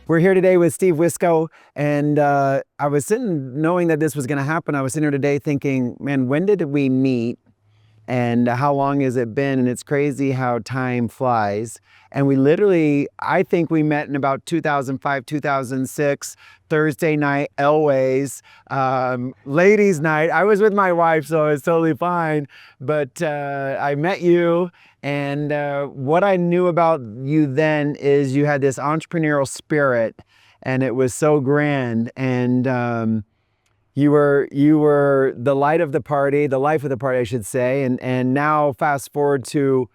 We're here today with Steve Wiskow, and I was sitting, knowing that this was going to happen, I was sitting here today thinking, man, when did we meet and how long has it been? And it's crazy how time flies. And we literally, I think we met in about 2005, 2006, Thursday night, Elways, ladies' night. I was with my wife, so it's totally fine. But I met you, and what I knew about you then is you had this entrepreneurial spirit, and it was so grand. And you were the light of the party, the life of the party, I should say. And now fast forward to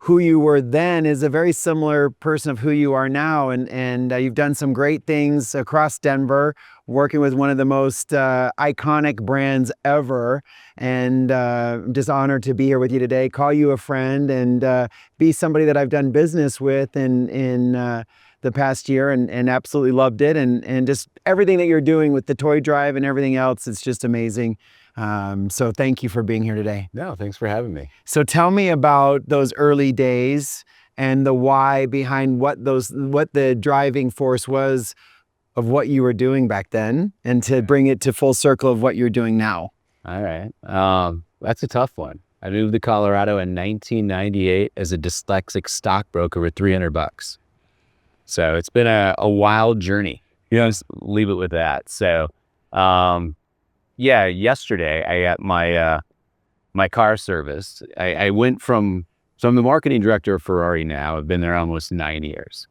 who you were then is a very similar person of who you are now. And you've done some great things across Denver, working with one of the most iconic brands ever. And I'm just honored to be here with you today, call you a friend, and be somebody that I've done business with in the past year, and absolutely loved it. And just everything that you're doing with the toy drive and everything else, it's just amazing. So thank you for being here today. No, thanks for having me. So tell me about those early days and the why behind what the driving force was of what you were doing back then, and to bring it to full circle of what you're doing now. All right. That's a tough one. I moved to Colorado in 1998 as a dyslexic stockbroker with $300. So it's been a wild journey. Just leave it with that. So, yeah, yesterday I got my car serviced. I went so I'm the marketing director of Ferrari now. I've been there almost 9 years.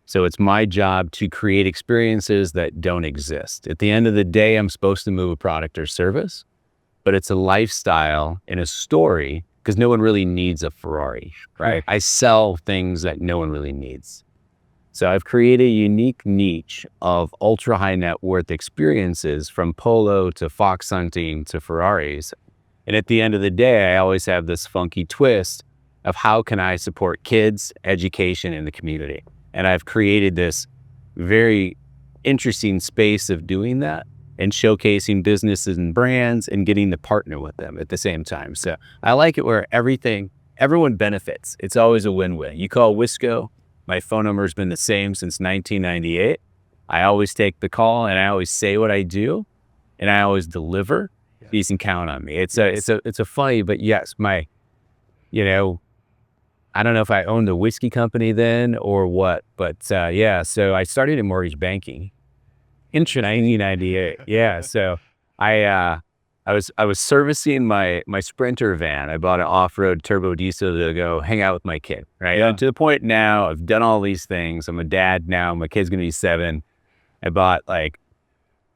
So it's my job to create experiences that don't exist. At the end of the day, I'm supposed to move a product or service, but it's a lifestyle and a story, because no one really needs a Ferrari, right? I sell things that no one really needs. So I've created a unique niche of ultra high net worth experiences, from polo to fox hunting to Ferraris. And at the end of the day, I always have this funky twist of how can I support kids, education, in the community. And I've created this very interesting space of doing that and showcasing businesses and brands and getting to partner with them at the same time. So I like it where everyone benefits. It's always a win-win. You call Wiskow. My phone number has been the same since 1998. I always take the call, and I always say what I do, and I always deliver. Yeah. You can count on me. It's a funny, but yes, I don't know if I owned a whiskey company then or what, but yeah. So I started in mortgage banking in 1998. Yeah. So I was servicing my Sprinter van. I bought an off-road turbo diesel to go hang out with my kid, right? Yeah. And to the point now, I've done all these things. I'm a dad now. My kid's gonna be 7. I bought like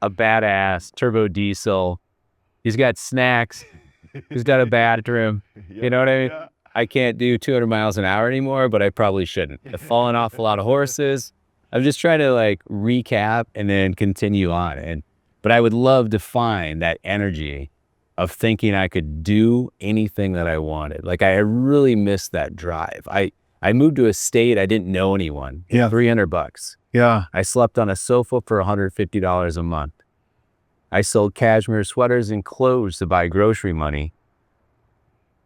a badass turbo diesel. He's got snacks. He's got a bathroom. Yeah. You know what I mean? Yeah. I can't do 200 miles an hour anymore, but I probably shouldn't. I've fallen off a lot of horses. I'm just trying to like recap and then continue on. But I would love to find that energy of thinking I could do anything that I wanted. Like I really missed that drive. I moved to a state I didn't know anyone. Yeah. $300. Yeah. I slept on a sofa for $150 a month. I sold cashmere sweaters and clothes to buy grocery money.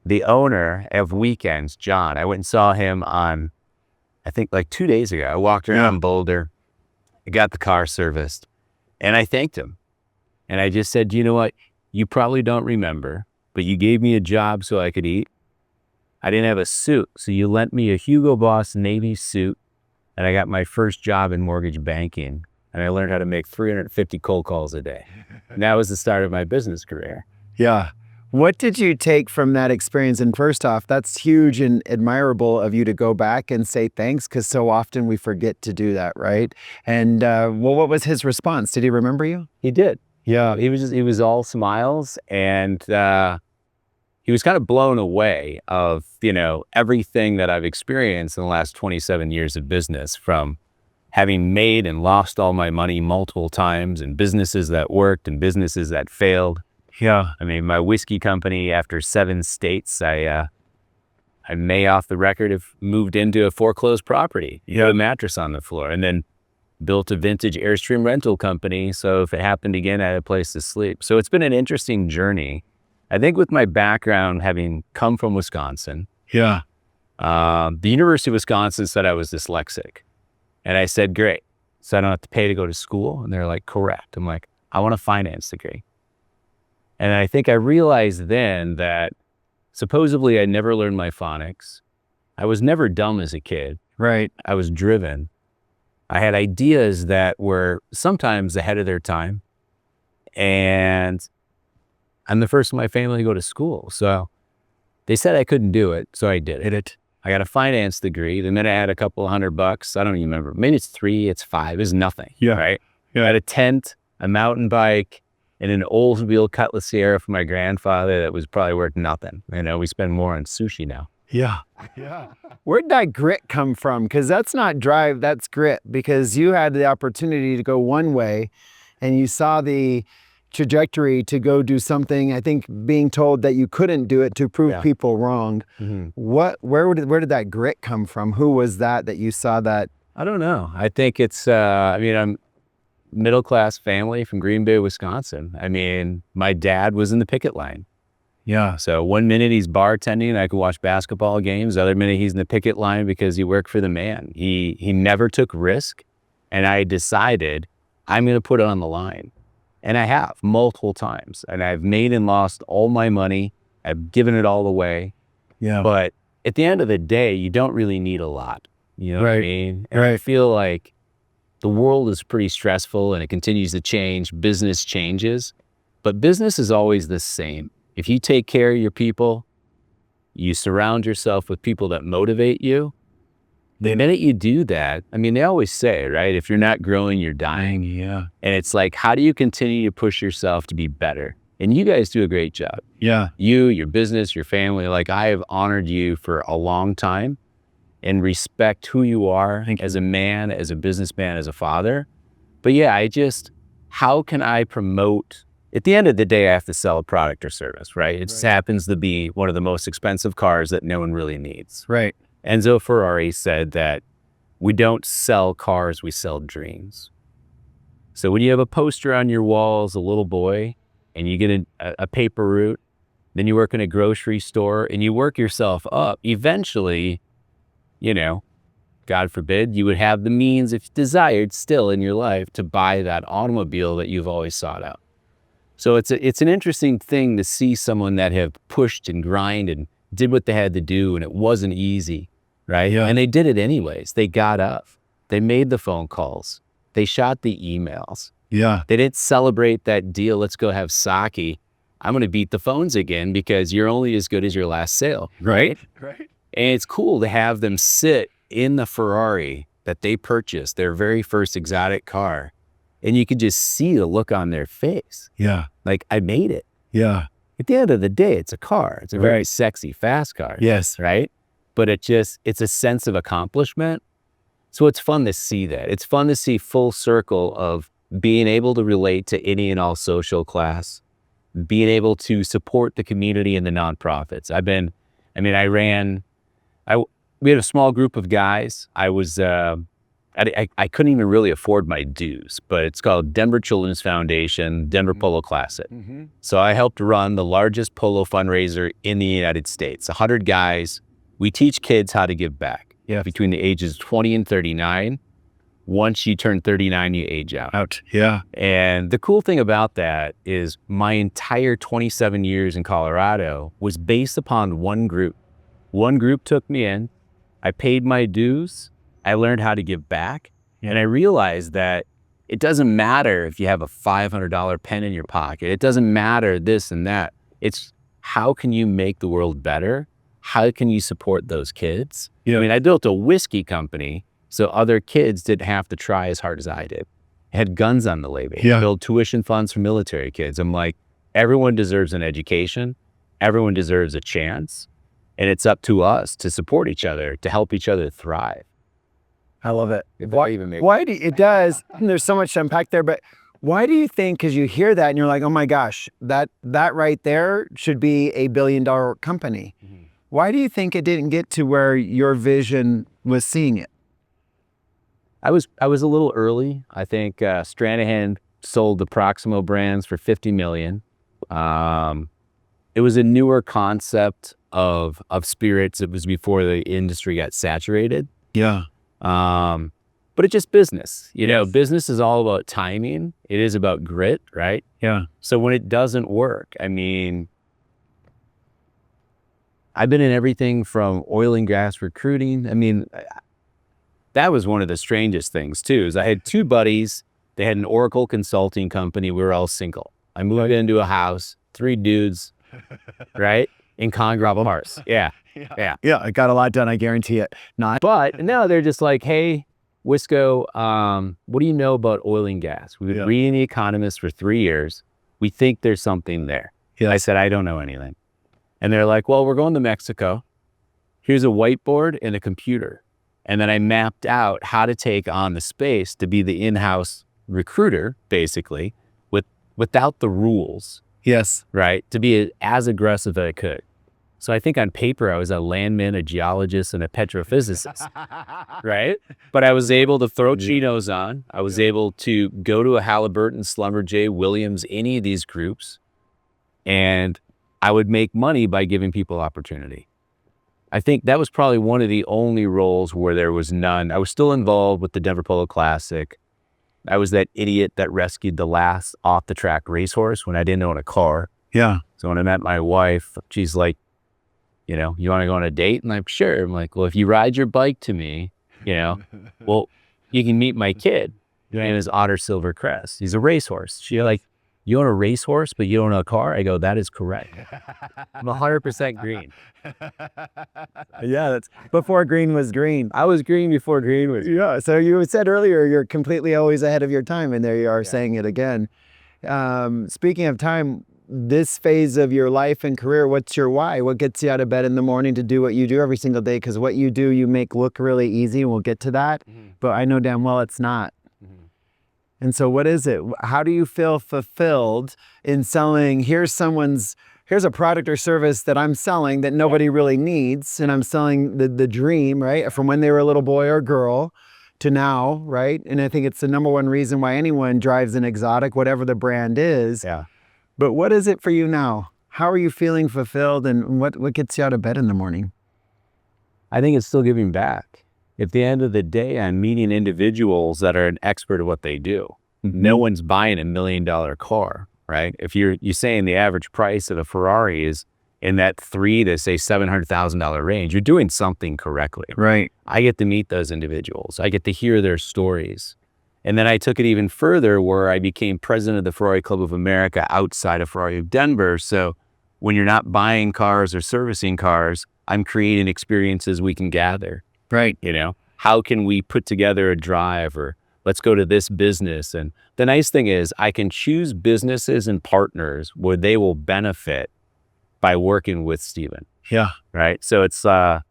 The owner of Weekends, John, I went and saw him on, I think like 2 days ago. I walked around Boulder. I got the car serviced, and I thanked him. And I just said, you know what? You probably don't remember, but you gave me a job so I could eat. I didn't have a suit, so you lent me a Hugo Boss Navy suit, and I got my first job in mortgage banking, and I learned how to make 350 cold calls a day. And that was the start of my business career. Yeah. What did you take from that experience? And first off, that's huge and admirable of you to go back and say thanks, because so often we forget to do that, right? And what was his response? Did he remember you? He did. Yeah, he was all smiles, and he was kind of blown away of, everything that I've experienced in the last 27 years of business, from having made and lost all my money multiple times, and businesses that worked and businesses that failed. Yeah. I mean, my whiskey company, after 7 states, I may off the record have moved into a foreclosed property, put a mattress on the floor, and then built a vintage Airstream rental company. So if it happened again, I had a place to sleep. So it's been an interesting journey. I think with my background, having come from Wisconsin, the University of Wisconsin said I was dyslexic. And I said, great. so I don't have to pay to go to school? And they're like, correct. I'm like, I want a finance degree. And I think I realized then that supposedly I never learned my phonics. I was never dumb as a kid. Right. I was driven. I had ideas that were sometimes ahead of their time. And I'm the first in my family to go to school. So they said I couldn't do it. So I did it. I got a finance degree. The minute I had a couple of $100, I don't even remember. Maybe it's 3, it's 5, it's nothing. Yeah. Right. Yeah. I had a tent, a mountain bike, and an Oldsmobile Cutlass Sierra from my grandfather that was probably worth nothing. You know, we spend more on sushi now. Yeah. Yeah. Where'd that grit come from? Because that's not drive, that's grit. Because you had the opportunity to go one way and you saw the trajectory to go do something, I think being told that you couldn't do it to prove people wrong. Where did that grit come from? Who was that you saw that? I don't know. I think it's, I mean, I'm middle-class family from Green Bay, Wisconsin. I mean, my dad was in the picket line. Yeah. So one minute he's bartending and I could watch basketball games. The other minute he's in the picket line because he worked for the man. He never took risk. And I decided I'm going to put it on the line. And I have multiple times. And I've made and lost all my money. I've given it all away. Yeah. But at the end of the day, you don't really need a lot. You know what I mean? And I feel like the world is pretty stressful and it continues to change. Business changes. But business is always the same. If you take care of your people, you surround yourself with people that motivate you, the minute you do that, I mean, they always say, right? If you're not growing, you're dying. Yeah. And it's like, how do you continue to push yourself to be better? And you guys do a great job. Yeah. You, your business, your family, like I have honored you for a long time and respect who you are as a man, as a businessman, as a father. But yeah, how can I promote? At the end of the day, I have to sell a product or service, right? It just happens to be one of the most expensive cars that no one really needs. Right. Enzo Ferrari said that we don't sell cars, we sell dreams. So when you have a poster on your wall as a little boy and you get a paper route, then you work in a grocery store and you work yourself up, eventually, you know, God forbid, you would have the means, if desired, still in your life to buy that automobile that you've always sought out. So it's an interesting thing to see someone that have pushed and grind and did what they had to do, and it wasn't easy, right? Yeah. And they did it anyways. They got up. They made the phone calls. They shot the emails. Yeah. They didn't celebrate that deal. Let's go have sake. I'm going to beat the phones again because you're only as good as your last sale, right? Right. And it's cool to have them sit in the Ferrari that they purchased, their very first exotic car. And you could just see the look on their face. Yeah. Like, I made it. Yeah. At the end of the day, it's a car. It's a very sexy, fast car. Yes. Right? But it's a sense of accomplishment. So it's fun to see that. It's fun to see full circle of being able to relate to any and all social class, being able to support the community and the nonprofits. We had a small group of guys. I couldn't even really afford my dues, but it's called Denver Children's Foundation, Denver Polo Classic. Mm-hmm. So I helped run the largest polo fundraiser in the United States, 100 guys. We teach kids how to give back between the ages 20 and 39. Once you turn 39, you age out. Yeah. And the cool thing about that is my entire 27 years in Colorado was based upon one group. One group took me in. I paid my dues. I learned how to give back. And I realized that it doesn't matter if you have a $500 pen in your pocket. It doesn't matter this and that. It's how can you make the world better? How can you support those kids? Yeah. I mean, I built a whiskey company so other kids didn't have to try as hard as I did. I had guns on the label. Yeah. Build tuition funds for military kids. I'm like, everyone deserves an education. Everyone deserves a chance. And it's up to us to support each other, to help each other thrive. I love it. It does. There's so much to unpack there, but why do you think, because you hear that and you're like, oh my gosh, that right there should be a $1 billion company. Mm-hmm. Why do you think it didn't get to where your vision was seeing it? I was a little early. I think Stranahan sold the Proximo brands for $50 million. It was a newer concept of spirits. It was before the industry got saturated. Yeah. but it's just business. Yes. Business is all about timing. It is about grit, right? Yeah. So when it doesn't work, I mean, I've been in everything from oil and gas recruiting. I mean, that was one of the strangest things too, is I had two buddies. They had an Oracle consulting company. We were all single. I moved into a house, 3 dudes, right? In congruent parts. Yeah. Yeah. Yeah, I got a lot done, I guarantee it. Not. But no, they're just like, hey, Wiskow, what do you know about oil and gas? We've been reading The Economist for 3 years. We think there's something there. Yeah. I said, I don't know anything. And they're like, well, we're going to Mexico. Here's a whiteboard and a computer. And then I mapped out how to take on the space to be the in-house recruiter, basically, without the rules. Yes. Right? To be as aggressive as I could. So I think on paper, I was a landman, a geologist, and a petrophysicist, right? But I was able to throw chinos on. I was able to go to a Halliburton, Schlumberger, Williams, any of these groups, and I would make money by giving people opportunity. I think that was probably one of the only roles where there was none. I was still involved with the Denver Polo Classic. I was that idiot that rescued the last off-the-track racehorse when I didn't own a car. Yeah. So when I met my wife, she's like, you want to go on a date? And I'm sure. I'm like, well, if you ride your bike to me, well, you can meet my kid. His name is Otter Silvercrest. He's a racehorse. She's like, you own a racehorse, but you don't own a car? I go, that is correct. I'm 100% green. Yeah, that's before green was green. I was green before green was green. Yeah, so you said earlier you're completely always ahead of your time, and there you are saying it again. Speaking of time, this phase of your life and career, what's your why? What gets you out of bed in the morning to do what you do every single day? Because what you do, you make look really easy, and we'll get to that. But I know damn well it's not. And so what is it? How do you feel fulfilled in selling, here's a product or service that I'm selling that nobody really needs, and I'm selling the dream, right? From when they were a little boy or girl to now, right? And I think it's the number one reason why anyone drives an exotic, whatever the brand is. Yeah. But what is it for you now? How are you feeling fulfilled, and what gets you out of bed in the morning? I think it's still giving back. At the end of the day, I'm meeting individuals that are an expert at what they do. No one's buying $1 million car, right? If you're saying the average price of a Ferrari is in that $300,000 to say $700,000 range, you're doing something correctly. Right. I get to meet those individuals. I get to hear their stories. And then I took it even further where I became president of the Ferrari Club of America outside of Ferrari of Denver. So when you're not buying cars or servicing cars, I'm creating experiences we can gather. Right. How can we put together a drive, or let's go to this business? And the nice thing is I can choose businesses and partners where they will benefit by working with Steven. Yeah. Right. So it's a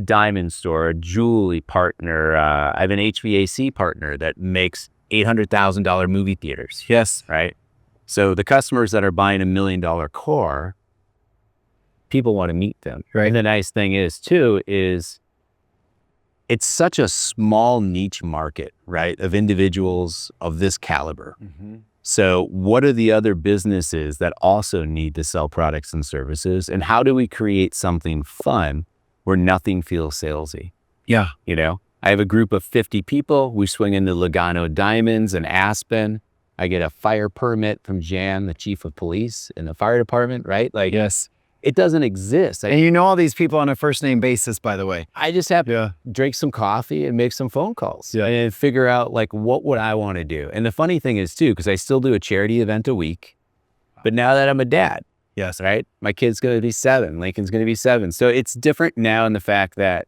diamond store, a jewelry partner. I have an HVAC partner that makes $800,000 movie theaters. Yes. Right. So the customers that are buying $1 million car, people want to meet them. Right. And the nice thing is too, it's such a small niche market, right, of individuals of this caliber. So what are the other businesses that also need to sell products and services? And how do we create something fun where nothing feels salesy? Yeah. I have a group of 50 people. We swing into Lugano Diamonds and Aspen. I get a fire permit from Jan, the chief of police in the fire department, right? Yes. It doesn't exist. And you know all these people on a first name basis, by the way. I just have to drink some coffee and make some phone calls and figure out what would I want to do. And the funny thing is too, because I still do a charity event a week, but now that I'm a dad, right? My kid's going to be 7, Lincoln's going to be 7. So it's different now in the fact that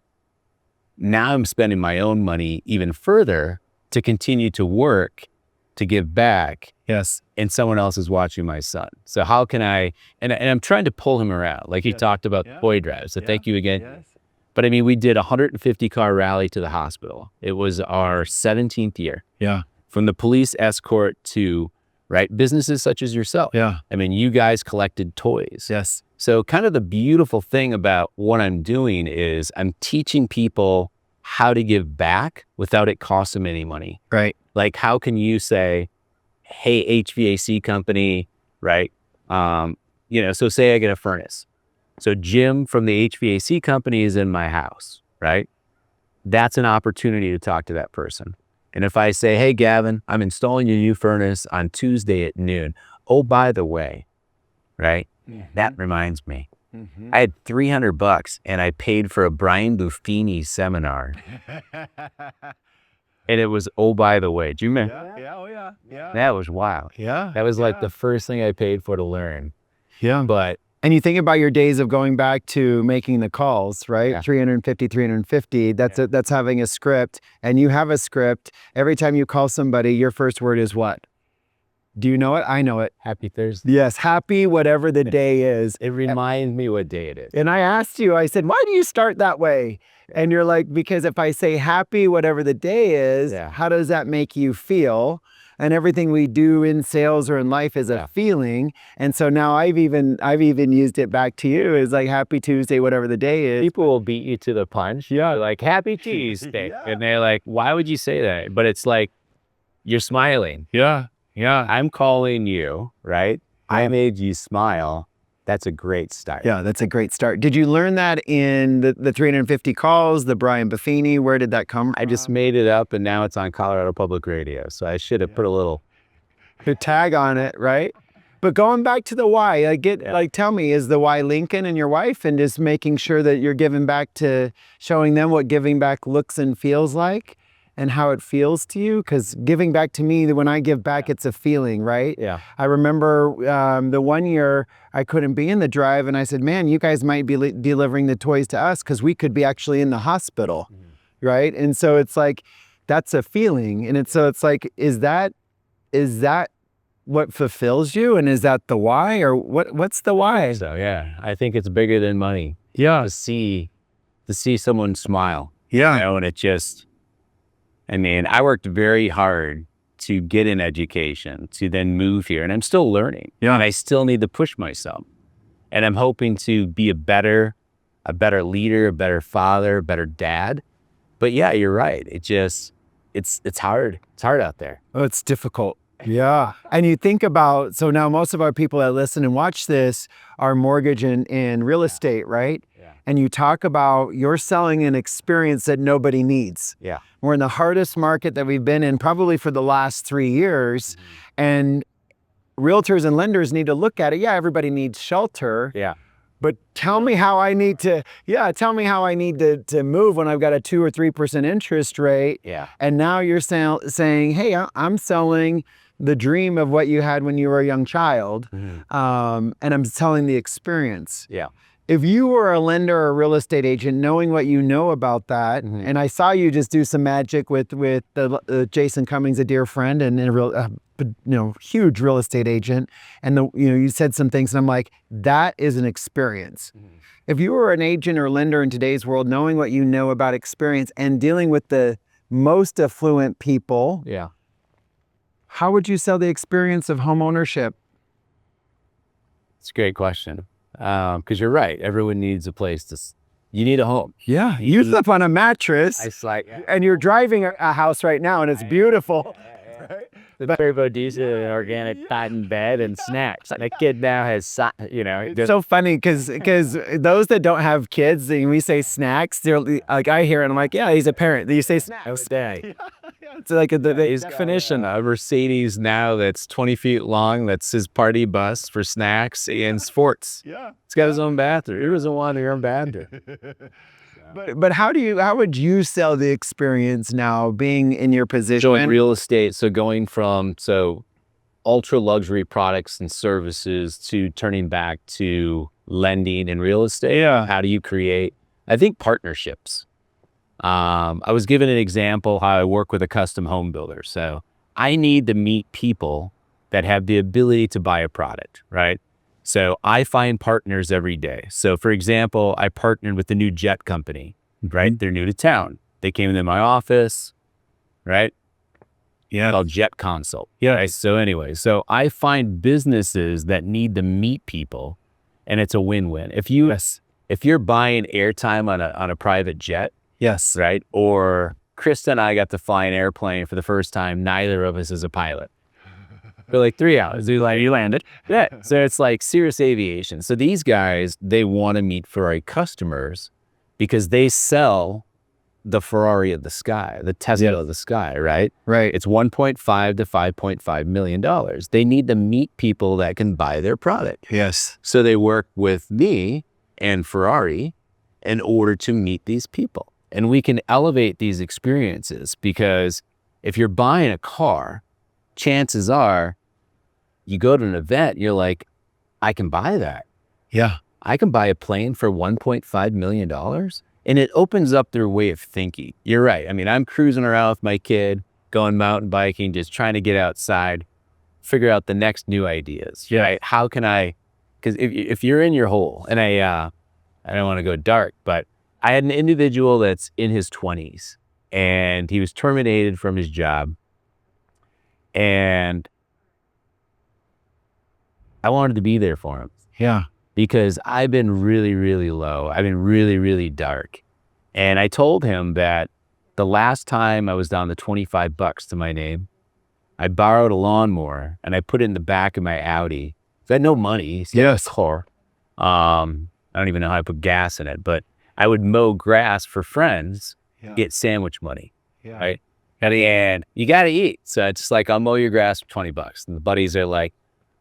now I'm spending my own money even further to continue to work, to give back. Yes. And someone else is watching my son. So how can I, and I'm trying to pull him around. Like he talked about toy drives. So thank you again. Yes. But I mean, we did a 150 car rally to the hospital. It was our 17th year. Yeah. From the police escort to, right, businesses such as yourself. Yeah. I mean, you guys collected toys. Yes. So kind of the beautiful thing about what I'm doing is I'm teaching people how to give back without it costing them any money. Right. Like, how can you say, hey, HVAC company, right? So say I get a furnace. So Jim from the HVAC company is in my house, right? that's an opportunity to talk to that person. And if I say, hey, Gavin, I'm installing your new furnace on Tuesday at noon. Oh, by the way, right? That reminds me. I had $300 and I paid for a Brian Buffini seminar. And it was, oh, by the way, do you remember? Yeah. That was wild. Yeah. That was like the first thing I paid for to learn. Yeah. But And you think about your days of going back to making the calls, right? Yeah. 350. That's having a script, and you have a script. Every time you call somebody, your first word is what? Do you know it? I know it. happy Thursday. Yes, happy whatever the day is. It reminds me what day it is. And I asked you, I said, why do you start that way? And you're like, because if I say happy whatever the day is, Yeah. how does that make you feel? And everything we do in sales or in life is a feeling. And so now I've even used it back to you as like happy Tuesday, whatever the day is. People will beat you to the punch. Yeah. Like, happy Tuesday. And they're like, why would you say that? But it's like, you're smiling. Yeah. I'm calling you, right? I made you smile. That's a great start. Yeah, that's a great start. Did you learn that in the 350 calls, the Brian Buffini? Where did that come from? I just made it up and now it's on Colorado Public Radio. So I should have put a little. The tag on it, right? But going back to the why, tell me, is the why Lincoln and your wife, and just making sure that you're giving back to showing them what giving back looks and feels like and how it feels to you? Because giving back to me, when I give back, it's a feeling, right? Yeah. I remember the one year I couldn't be in the drive and I said, man, you guys might be delivering the toys to us because we could be actually in the hospital, right? And so it's like, that's a feeling. And it's like, is that what fulfills you? And is that the why, or what's the why? So yeah, I think it's bigger than money. Yeah. To see someone smile. Yeah. You know, and it just, I mean, I worked very hard to get an education, to then move here, and I'm still learning. Yeah. And I still need to push myself. And I'm hoping to be a better leader, a better father, a better dad. But yeah, you're right. It just, it's hard. It's hard out there. Oh, it's difficult. Yeah. And you think about, so now most of our people that listen and watch this are mortgage and real estate, right? Yeah. And you talk about you're selling an experience that nobody needs. Yeah. We're in the hardest market that we've been in probably for the last 3 years. And realtors and lenders need to look at it. Yeah, everybody needs shelter. Yeah. But tell me how I need to move when I've got a 2 or 3% interest rate. Yeah. And now you're saying, hey, I'm selling the dream of what you had when you were a young child. And I'm selling the experience. Yeah. If you were a lender or a real estate agent, knowing what you know about that, and I saw you just do some magic with Jason Cummings, a dear friend and a real, huge real estate agent, and you said some things, and I'm like, that is an experience. If you were an agent or lender in today's world, knowing what you know about experience and dealing with the most affluent people, Yeah. how would you sell the experience of home ownership? It's a great question. Because you're right. Everyone needs a place you need a home. Yeah, you sleep on a mattress. It's like, And you're driving a house right now, and it's beautiful. the turbo diesel, an organic cotton bed, and snacks. That kid now has, It's so funny because those that don't have kids, and we say snacks, they're like, I hear it, and I'm like, yeah, he's a parent. You say snacks. day. It's like He's finishing a Mercedes now that's 20 feet long. That's his party bus for snacks and sports. Yeah. It's got his own bathroom. He doesn't want your own bathroom. But how would you sell the experience now, being in your position? Doing real estate, so going from ultra luxury products and services to turning back to lending and real estate. Yeah. How do you create, I think, partnerships? I was given an example how I work with a custom home builder. So I need to meet people that have the ability to buy a product, right? So I find partners every day. So for example, I partnered with the new jet company, right? They're new to town. They came into my office, right? Yeah. Called Jet Consult. Yeah. Right? So anyway, so I find businesses that need to meet people, and it's a win-win. If you're buying airtime on a private jet, Yes. right? Or Krista and I got to fly an airplane for the first time. Neither of us is a pilot. For like 3 hours. You landed. Yeah. So it's like serious aviation. So these guys, they want to meet Ferrari customers because they sell the Ferrari of the sky, the Tesla of the sky, right? Right. It's 1.5 to 5.5 million dollars. They need to meet people that can buy their product. Yes. So they work with me and Ferrari in order to meet these people. And we can elevate these experiences, because if you're buying a car, chances are you go to an event, you're like, I can buy that. Yeah. I can buy a plane for $1.5 million. And it opens up their way of thinking. You're right. I mean, I'm cruising around with my kid, going mountain biking, just trying to get outside, figure out the next new ideas. Yeah. Right? How can I, because if you're in your hole, and I don't want to go dark, but I had an individual that's in his 20s, and he was terminated from his job. And I wanted to be there for him. Yeah. Because I've been really, really low. I've been really, really dark. And I told him that the last time I was down to $25 to my name, I borrowed a lawnmower and I put it in the back of my Audi. So I had no money. Yes. Car. I don't even know how I put gas in it, but I would mow grass for friends, get sandwich money. Yeah. Right? And you got to eat. So it's like, I'll mow your grass for $20. And the buddies are like,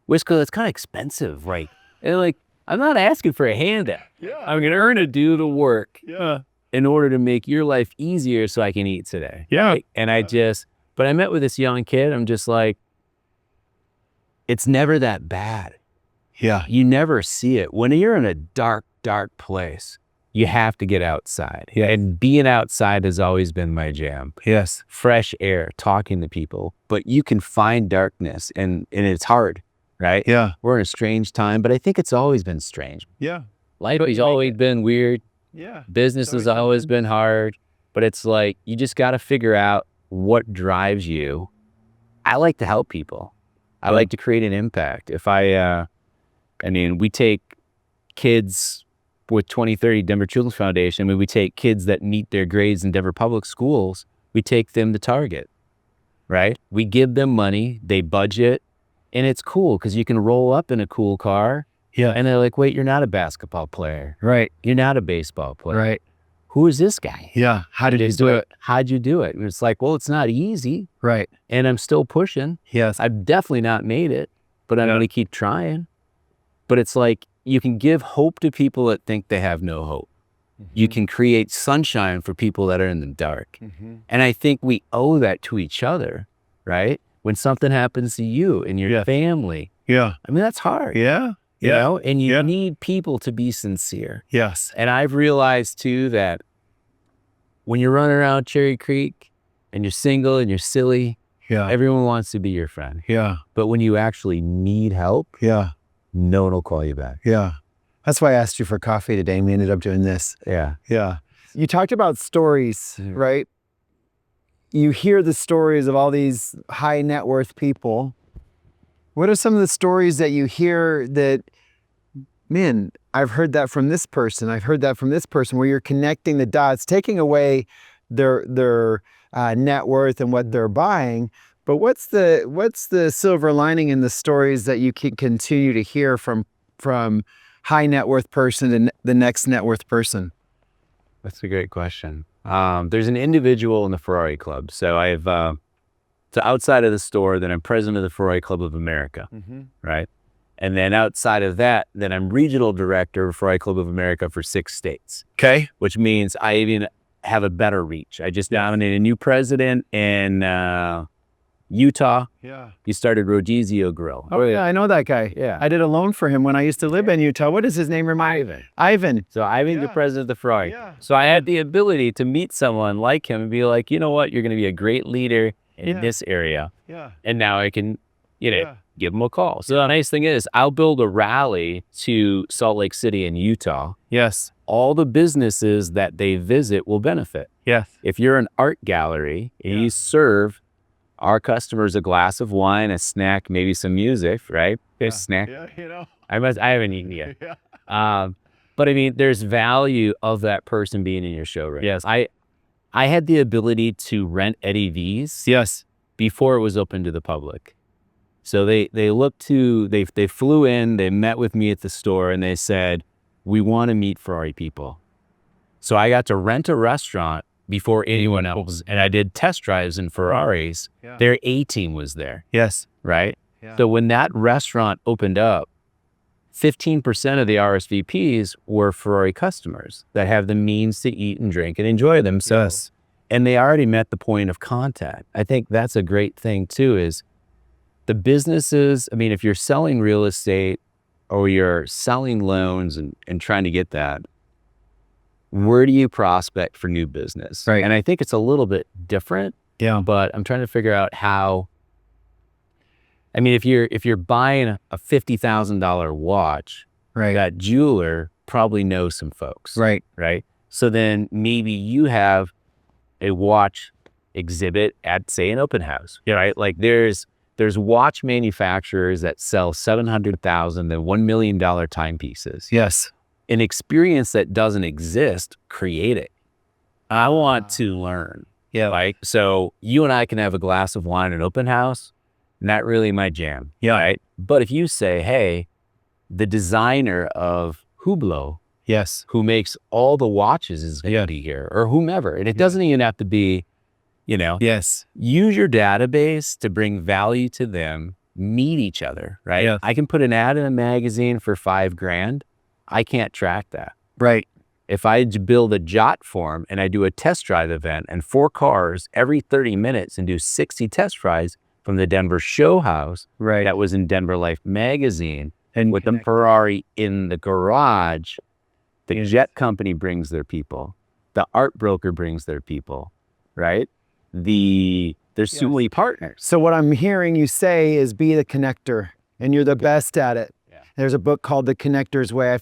Wiskow, it's kind of expensive, right? And like, I'm not asking for a handout. Yeah. I'm going to earn a do the work Yeah. in order to make your life easier so I can eat today. Yeah. Right? And but I met with this young kid. I'm just like, it's never that bad. Yeah. You never see it. When you're in a dark, dark place, you have to get outside. Yeah. And being outside has always been my jam. Yes. Fresh air, talking to people. But you can find darkness, and it's hard. Right? Yeah. We're in a strange time, but I think it's always been strange. Yeah. Life has always been weird. Yeah. Business has always been hard, but it's like, you just got to figure out what drives you. I like to help people. I like to create an impact. If we take kids with 2030 Denver Children's Foundation. I mean, we take kids that meet their grades in Denver public schools. We take them to Target, right? We give them money, they budget. And it's cool because you can roll up in a cool car. Yeah. And they're like, wait, you're not a basketball player. Right. You're not a baseball player. Right. Who is this guy? Yeah. How did you do it? How'd you do it? And it's like, well, it's not easy. Right. And I'm still pushing. Yes. I've definitely not made it, but I'm going to keep trying. But it's like, you can give hope to people that think they have no hope. Mm-hmm. You can create sunshine for people that are in the dark. Mm-hmm. And I think we owe that to each other, right? When something happens to you and your family. Yeah. I mean, that's hard. Yeah. You know, and you need people to be sincere. Yes. And I've realized too that when you're running around Cherry Creek and you're single and you're silly, everyone wants to be your friend. Yeah. But when you actually need help, no one will call you back. Yeah. That's why I asked you for coffee today, and we ended up doing this. Yeah. Yeah. You talked about stories, right? You hear the stories of all these high net worth people. What are some of the stories that you hear that, man, I've heard that from this person, I've heard that from this person, where you're connecting the dots, taking away their net worth and what they're buying, but what's the silver lining in the stories that you can continue to hear from high net worth person to the next net worth person? That's a great question. There's an individual in the Ferrari Club. So I have, so outside of the store, then I'm president of the Ferrari Club of America, right? And then outside of that, then I'm regional director of Ferrari Club of America for 6 states. Okay. Which means I even have a better reach. I just nominated a new president in Utah. Yeah. He started Rodizio Grill. Oh yeah, I know that guy. Yeah. I did a loan for him when I used to live in Utah. What is his name? Ivan. So Ivan's the president of the Ferrari. Yeah. So I had the ability to meet someone like him and be like, you know what, you're going to be a great leader in this area. Yeah. And now I can, give him a call. So the nice thing is I'll build a rally to Salt Lake City in Utah. Yes. All the businesses that they visit will benefit. Yes. If you're an art gallery and you serve our customers a glass of wine, a snack, maybe some music, right? A snack. Yeah, I haven't eaten yet. But I mean, there's value of that person being in your showroom. Yes. I had the ability to rent Eddie V's. Yes. Before it was open to the public. So they flew in, they met with me at the store, and they said, we want to meet Ferrari people. So I got to rent a restaurant before anyone else. And I did test drives in Ferraris. Yeah. Their A team was there, Yes. right? Yeah. So when that restaurant opened up, 15% of the RSVPs were Ferrari customers that have the means to eat and drink and enjoy themselves. Yes. And they already met the point of contact. I think that's a great thing too, is the businesses, I mean, if you're selling real estate or you're selling loans and trying to get that, where do you prospect for new business? Right. And I think it's a little bit different, Yeah. but I'm trying to figure out how. I mean, if you're buying a $50,000 watch, Right. that jeweler probably knows some folks, Right. right? So then maybe you have a watch exhibit at, say, an open house, right? Like there's watch manufacturers that sell $700,000 and $1 million timepieces. Yes. An experience that doesn't exist, create it. I want to learn. Yeah. Like, so you and I can have a glass of wine at an open house. Not really my jam. Yeah. Right. But if you say, hey, the designer of Hublot, Yes. who makes all the watches, is going to be here, or whomever, and it doesn't even have to be, Yes. use your database to bring value to them, meet each other, right? Yeah. I can put an ad in a magazine for $5,000. I can't track that. Right. If I build a jot form and I do a test drive event and 4 cars every 30 minutes and do 60 test drives from the Denver show house Right. that was in Denver Life magazine, And with the Ferrari in the garage, the jet company brings their people, the art broker brings their people, right? There's so many partners. So what I'm hearing you say is be the connector, and you're the best at it. Yeah. There's a book called The Connector's Way. I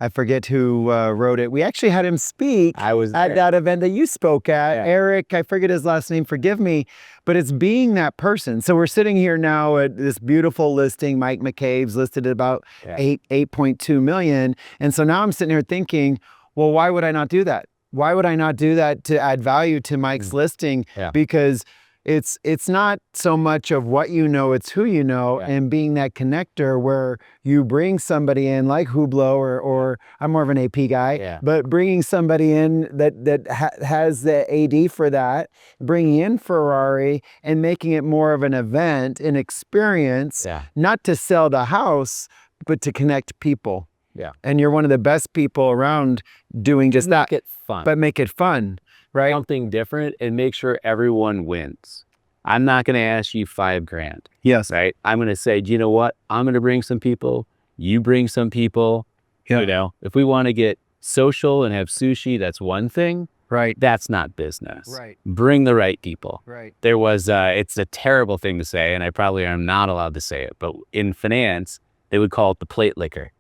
forget who wrote it. We actually had him speak I was at there. that event that you spoke at. Yeah. Eric, I forget his last name, forgive me, but it's being that person. So we're sitting here now at this beautiful listing. Mike McCabe's listed at about 8.2 million. And so now I'm sitting here thinking, well, why would I not do that? Why would I not do that to add value to Mike's listing? Yeah. Because it's not so much of what you know, it's who you know, and being that connector where you bring somebody in like Hublot or I'm more of an AP guy, but bringing somebody in that has the AD for that, bringing in Ferrari and making it more of an event, an experience, not to sell the house, but to connect people. Yeah. And you're one of the best people around doing just that. Make it fun. But make it fun. Right? Something different and make sure everyone wins. I'm not going to ask you $5,000. Yes. Right. I'm going to say, do you know what? I'm going to bring some people. You bring some people. Yeah. If we want to get social and have sushi, that's one thing. Right. That's not business. Right. Bring the right people. Right. There was, it's a terrible thing to say, and I probably am not allowed to say it, but in finance, they would call it the plate liquor.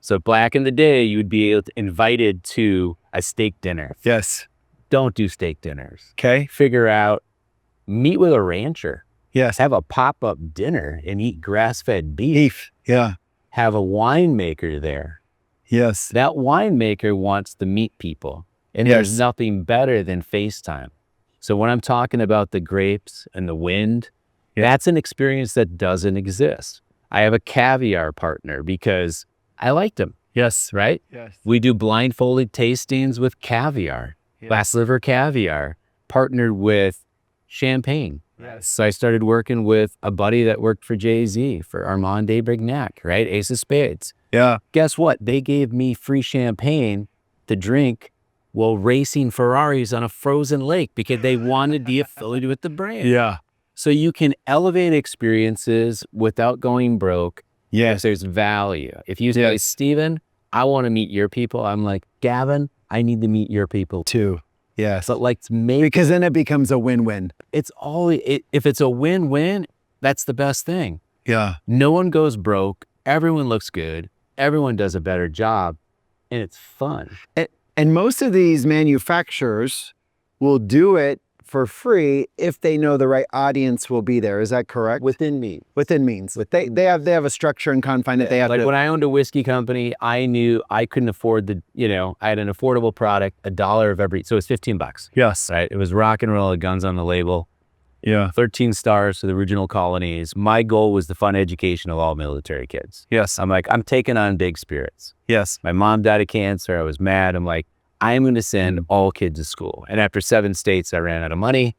So back in the day, you would be invited to a steak dinner. Yes. Don't do steak dinners. Okay. Figure out, meet with a rancher. Yes. Have a pop-up dinner and eat grass-fed beef. Yeah. Have a winemaker there. Yes. That winemaker wants to meet people. And there's nothing better than FaceTime. So when I'm talking about the grapes and the wind, that's an experience that doesn't exist. I have a caviar partner because I liked him. Yes. Right? Yes. We do blindfolded tastings with caviar. Glass liver caviar, partnered with champagne. Yes. So I started working with a buddy that worked for Jay-Z, for Armand de Brignac, right? Ace of Spades. Yeah. Guess what? They gave me free champagne to drink while racing Ferraris on a frozen lake because they wanted the affiliate with the brand. Yeah. So you can elevate experiences without going broke. Yes. If there's value. If you say, Steven, I want to meet your people. I'm like, Gavin, I need to meet your people too. Yes. But like maybe because then it becomes a win-win. It's if it's a win-win, that's the best thing. Yeah. No one goes broke. Everyone looks good. Everyone does a better job, and it's fun. And most of these manufacturers will do it for free if they know the right audience will be there. Is that correct? Within means. Within means. They have a structure and confine that they have. Like when I owned a whiskey company, I knew I couldn't afford I had an affordable product, $1 of every, so it's $15. Yes. Right. It was rock and roll, guns on the label. Yeah. 13 stars to the original colonies. My goal was the fun education of all military kids. Yes. I'm like, I'm taking on big spirits. Yes. My mom died of cancer. I was mad. I'm like, I'm going to send all kids to school. And after 7 states, I ran out of money,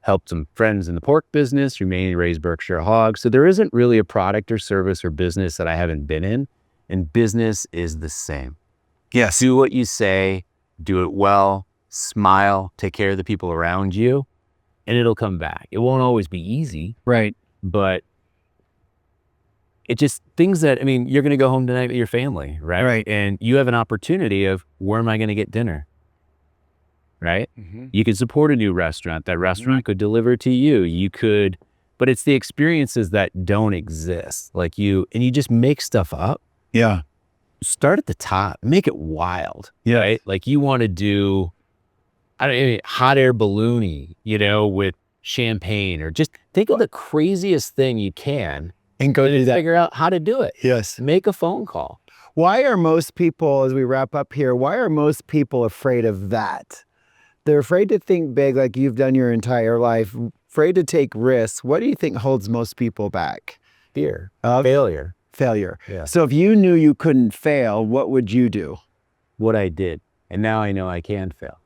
helped some friends in the pork business, remained raised Berkshire hogs. So there isn't really a product or service or business that I haven't been in. And business is the same. Yes. Do what you say, do it well, smile, take care of the people around you, and it'll come back. It won't always be easy. Right. But it just things that, I mean, you're going to go home tonight with your family, right? Right. And you have an opportunity of where am I going to get dinner? Right? Mm-hmm. You could support a new restaurant. That restaurant could deliver to you. You could, but it's the experiences that don't exist. Like you just make stuff up. Yeah. Start at the top, make it wild. Yeah. Right? Like you want to do, I don't know, hot air ballooning, with champagne, or just think of the craziest thing you can And go do that. figure out how to do it. Yes. Make a phone call. Why are most people, as we wrap up here, why are most people afraid of that? They're afraid to think big like you've done your entire life, afraid to take risks. What do you think holds most people back? Fear Of failure. failure. Yeah. So if you knew you couldn't fail, what would you do? What I did. And now I know I can fail.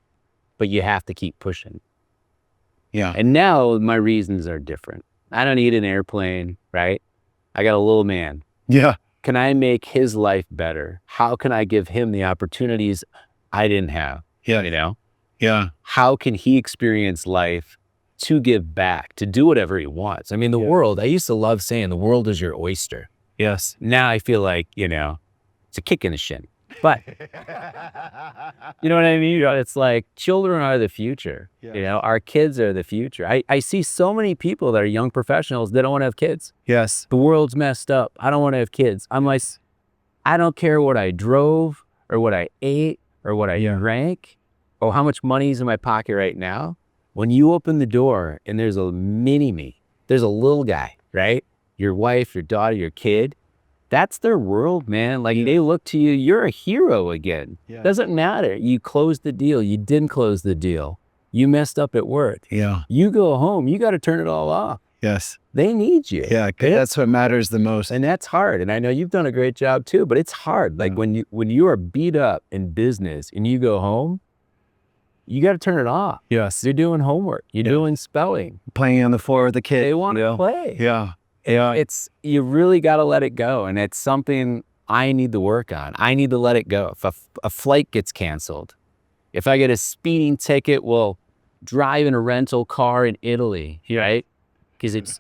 But you have to keep pushing. Yeah. And now my reasons are different. I don't need an airplane, right? I got a little man. Yeah. Can I make his life better? How can I give him the opportunities I didn't have? Yeah. Yeah. How can he experience life to give back, to do whatever he wants? I mean, the world, I used to love saying the world is your oyster. Yes. Now I feel like, it's a kick in the shin. But you know what I mean? It's like children are the future. Yeah. Our kids are the future. I see so many people that are young professionals that don't want to have kids. Yes. The world's messed up. I don't want to have kids. I'm like, I don't care what I drove or what I ate or what I drank or how much money's in my pocket right now. When you open the door and there's a mini me, there's a little guy, right? Your wife, your daughter, your kid. That's their world, man. Like they look to you, you're a hero again. Yeah. Doesn't matter. You closed the deal. You didn't close the deal. You messed up at work. Yeah. You go home, you got to turn it all off. Yes. They need you. Yeah. 'Cause that's what matters the most. And that's hard. And I know you've done a great job too, but it's hard. Like when you are beat up in business and you go home, you got to turn it off. Yes. You're doing homework. You're doing spelling. Playing on the floor with the kid. They want to play. Yeah. Yeah. You really got to let it go. And it's something I need to work on. I need to let it go. If a flight gets canceled, if I get a speeding ticket, well, drive in a rental car in Italy, right? Because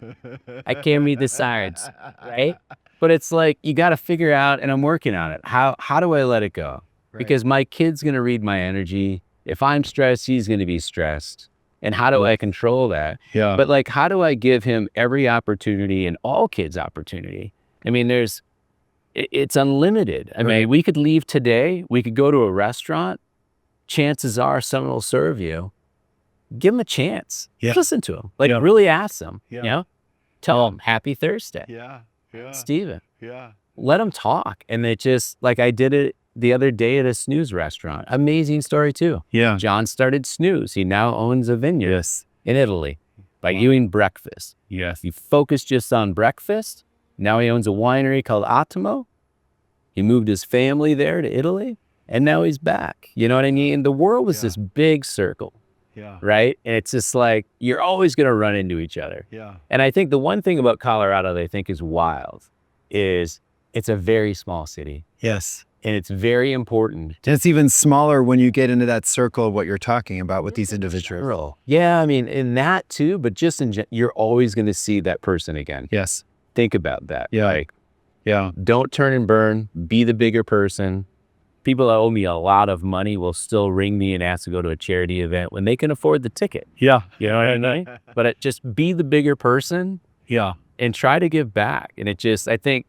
I can't meet the sirens, right? But it's like, you got to figure out, and I'm working on it. How do I let it go? Right. Because my kid's going to read my energy. If I'm stressed, he's going to be stressed. And how do I control that? Yeah. But like, how do I give him every opportunity and all kids opportunity? I mean, it's unlimited. I mean, we could leave today. We could go to a restaurant. Chances are someone will serve you. Give them a chance. Yeah. Listen to them. Like really ask them, Yeah. Tell them happy Thursday, Yeah. Yeah. Steven. Yeah. Let them talk. And it just, like I did it the other day at a snooze restaurant. Amazing story too. Yeah. John started Snooze. He now owns a vineyard in Italy by doing breakfast. Yes. He focused just on breakfast. Now he owns a winery called Ottimo. He moved his family there to Italy, and now he's back. You know what I mean? The world is this big circle, right? And it's just like, you're always going to run into each other. Yeah. And I think the one thing about Colorado that I think is wild is it's a very small city. Yes. And it's very important. And it's even smaller when you get into that circle of what you're talking about with these individuals. Yeah, I mean, in that too, but just you're always going to see that person again. Yes. Think about that. Yeah. Like, Yeah. don't turn and burn. Be the bigger person. People that owe me a lot of money will still ring me and ask to go to a charity event when they can afford the ticket. Yeah. You know what I mean? But just be the bigger person. Yeah. And try to give back. And I think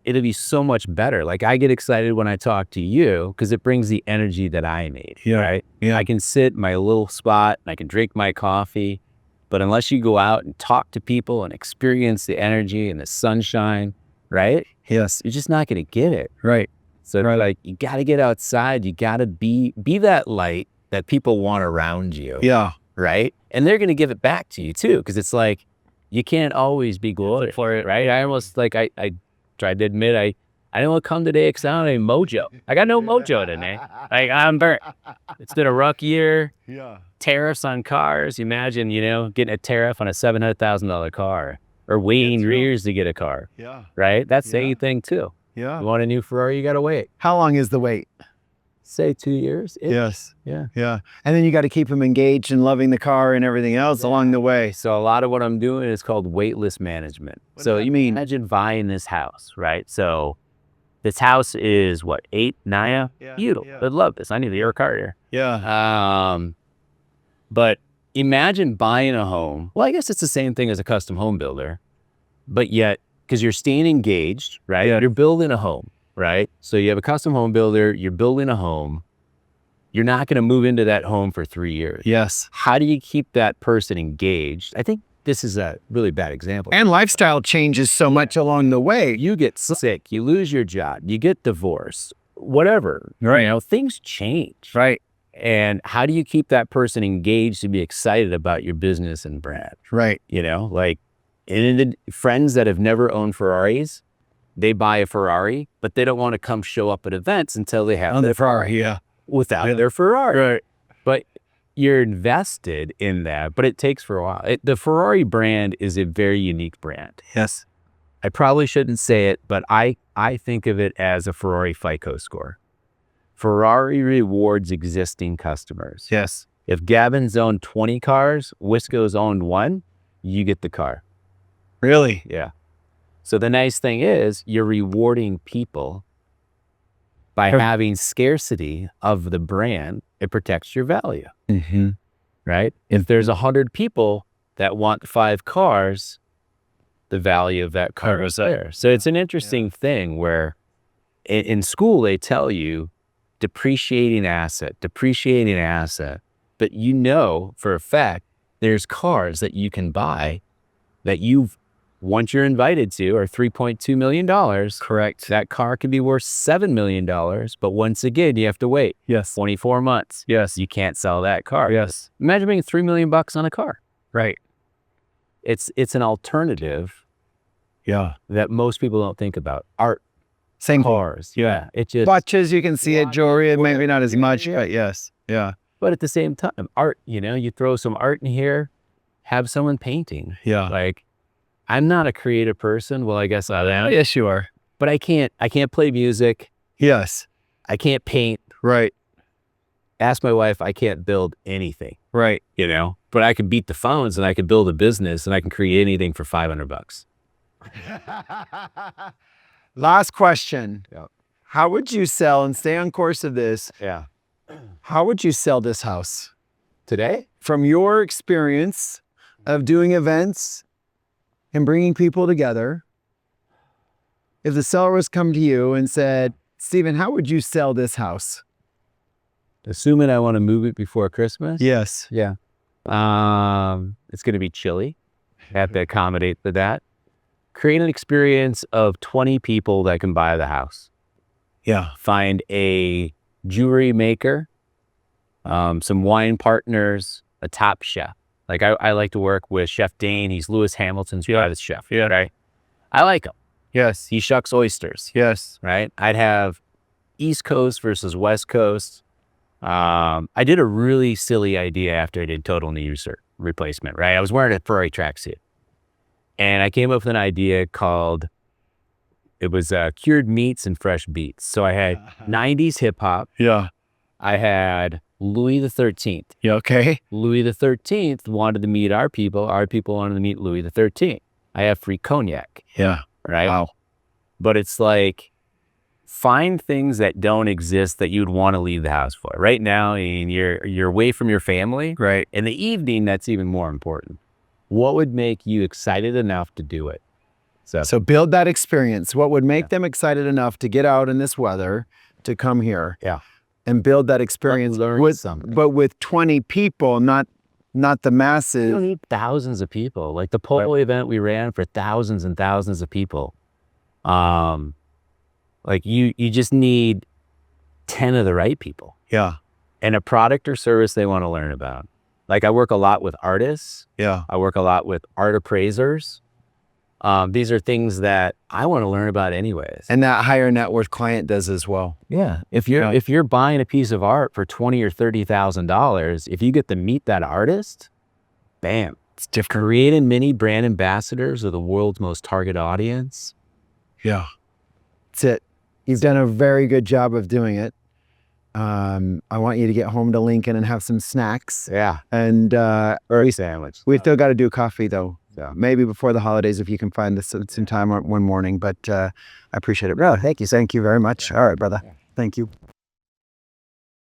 it'll be so much better. Like I get excited when I talk to you because it brings the energy that I need. Yeah. Right? Yeah. I can sit in my little spot and I can drink my coffee. But unless you go out and talk to people and experience the energy and the sunshine, right? Yes. You're just not going to get it. Right. So like, you got to get outside. You got to be that light that people want around you. Yeah. Right. And they're going to give it back to you too. Cause it's like, you can't always be glorious for it. Right. I almost like, I tried to admit, I I didn't want to come today because I don't have any mojo. I got no mojo today. Like, I'm burnt. It's been a rough year. Yeah. Tariffs on cars. You imagine, getting a tariff on a $700,000 car or waiting years to get a car. Yeah. Right? That's the thing too. Yeah. You want a new Ferrari, you got to wait. How long is the wait? Say 2 years. Yes. Yeah. Yeah. And then you got to keep them engaged and loving the car and everything else along the way. So a lot of what I'm doing is called waitlist management. So you mean imagine buying this house, right? So this house is what, 8, 9? Yeah. Beautiful. Yeah. I love this. I need the air car here. Yeah. But imagine buying a home. Well, I guess it's the same thing as a custom home builder, but yet, because you're staying engaged, right? Yeah. You're building a home, right? So you have a custom home builder, you're building a home. You're not going to move into that home for 3 years. Yes. How do you keep that person engaged? I think this is a really bad example. And lifestyle changes so much along the way. You get sick, you lose your job, you get divorced, whatever. Right. Things change. Right. And how do you keep that person engaged to be excited about your business and brand? Right. And the friends that have never owned Ferraris, they buy a Ferrari, but they don't want to come show up at events until they have the Ferrari. Yeah. without their Ferrari. Right. But you're invested in that, but it takes for a while. The Ferrari brand is a very unique brand. Yes. I probably shouldn't say it, but I think of it as a Ferrari FICO score. Ferrari rewards existing customers. Yes. If Gavin's owned 20 cars, Wiskow's owned 1, you get the car. Really? Yeah. So the nice thing is you're rewarding people by having scarcity of the brand. It protects your value, Mm-hmm. right? If there's 100 people that want 5 cars, the value of that car is there. So it's an interesting thing where in school they tell you depreciating asset, but for a fact, there's cars that you can buy that once you're invited to, are $3.2 million. Correct. That car could be worth $7 million, but once again, you have to wait. Yes. 24 months. Yes. You can't sell that car. Yes. Imagine paying $3 million on a car. Right. It's an alternative Yeah. that most people don't think about. Art, Same cars. Yeah. It just, watches, you can see it, jewelry, maybe not as much, but yes. Yeah. but at the same time, art, you throw some art in here, have someone painting. Yeah. Like, I'm not a creative person. Well, I guess I am. Yes, you are. But I can't play music. Yes. I can't paint. Right. Ask my wife, I can't build anything, Right. but I can beat the phones and I can build a business and I can create anything for $500. Last question. Yep. How would you sell, and stay on course of this, Yeah. how would you sell this house? Today? From your experience of doing events and bringing people together, if the seller was come to you and said, Stephen, how would you sell this house? Assuming I want to move it before Christmas? Yes. Yeah. It's going to be chilly. I have to accommodate for that. Create an experience of 20 people that can buy the house. Yeah. Find a jewelry maker, some wine partners, a top chef. Like I like to work with Chef Dane. He's Lewis Hamilton's private chef. Yeah. Right. I like him. Yes. He shucks oysters. Yes. Right. I'd have East Coast versus West Coast. I did a really silly idea after I did total knee replacement. Right. I was wearing a Ferrari tracksuit, and I came up with an idea called, it was cured meats and fresh beets. So I had 90s hip hop. Yeah. I had Louis the 13th. Yeah. Okay. Louis the 13th wanted to meet our people. Our people wanted to meet Louis the 13th. I have free cognac. Yeah. Right. Wow. But it's like, find things that don't exist that you'd want to leave the house for. Right now, and you're away from your family. Right. In the evening, that's even more important. What would make you excited enough to do it? So build that experience. What would make them excited enough to get out in this weather to come here? Yeah. And build that experience Learn something. but with 20 people, not the masses. You don't need thousands of people. Like the polo event we ran for thousands and thousands of people. Like you just need 10 of the right people. Yeah. And a product or service they want to learn about. Like I work a lot with artists. Yeah. I work a lot with art appraisers. These are things that I want to learn about anyways. And that higher net worth client does as well. Yeah, if you're buying a piece of art for $20,000 or $30,000, if you get to meet that artist, bam, it's different. Creating mini brand ambassadors of the world's most target audience. Yeah, that's it. You've done a very good job of doing it. I want you to get home to Lincoln and have some snacks. Yeah, and early sandwich. We still got to do coffee though. Yeah. Maybe before the holidays if you can find some time one morning. But I appreciate it, bro. Thank you very much. All right, brother. Thank you.